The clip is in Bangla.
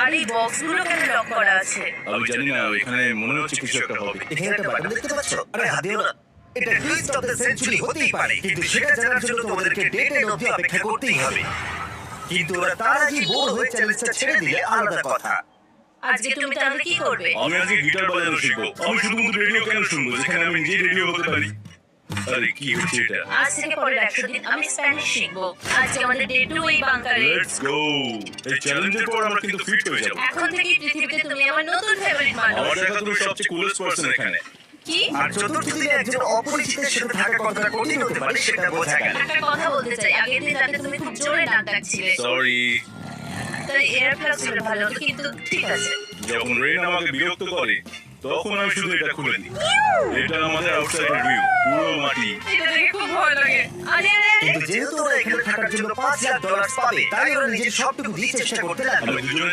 আর এই বক্সগুলো কেন লক করা আছে? আমি জানি না, এখানে মনে হচ্ছে কিছু একটা হবে। এখানে একটা বাটন দেখতে পাচ্ছ? আরে হাত দিও না। এটা টুইস্ট অফ দ্য সেঞ্চুরি হতেই পারে, কিন্তু সেটা জানার জন্য তোমাদেরকে ডেট এর অবধি অপেক্ষা করতেই হবে। কিন্তু ওরা তার আগেই বোর হয়ে চ্যালেঞ্জটা ছেড়ে দিলে আলাদা কথা। আজকে তুমি তাহলে কি করবে? আমি আজকে গিটার বাজানো শিখবো। আমি শুধুমাত্র রেডিও কেন শুনবো যেখানে আমি নিজে রেডিও হতে পারি? আরে কি হচ্ছে এটা? আজ থেকে পরের 100 দিন আমি স্প্যানিশ শিখবো। আজকে আমাদের ডে 2 এই বাংকারে। Let's go. এই চ্যালেঞ্জের পর আমরা কিন্তু ফিট হয়ে যাব। এখন থেকে পৃথিবীতে তুমি আমার নতুন ফেভারিট মানুষ। আমার দেখা তুমি সবচেয়ে কুলেস্ট পারসন এখানে। কি? আর চতুর্থ দিনে একজন অপরিচিতের সাথে থাকা কতটা কঠিন হতে পারে সেটা বোঝা গেল। একটা কথা বলতে চাই, আগের দিন রাতে তুমি খুব জোরে নাক ডাকছিলে। সরি। তাই এয়ার প্লাগস হলে ভালো হতো, কিন্তু ঠিক আছে। যখন রেন আমাকে বিরক্ত করে তখন আমি শুধু এটা খুলে দিই। এটা আমাদের আউটসাইডার ভিউ, পুরো মাটি। এটা দেখে খুব ভয় লাগে। আরে আরে আরে কিন্তু যেহেতু ওরা এখানে থাকার জন্য $5,00,000 পাবে, তাই ওরা নিজের সবটুকু দিয়ে চেষ্টা করতে লাগলো। আমরা দুজনে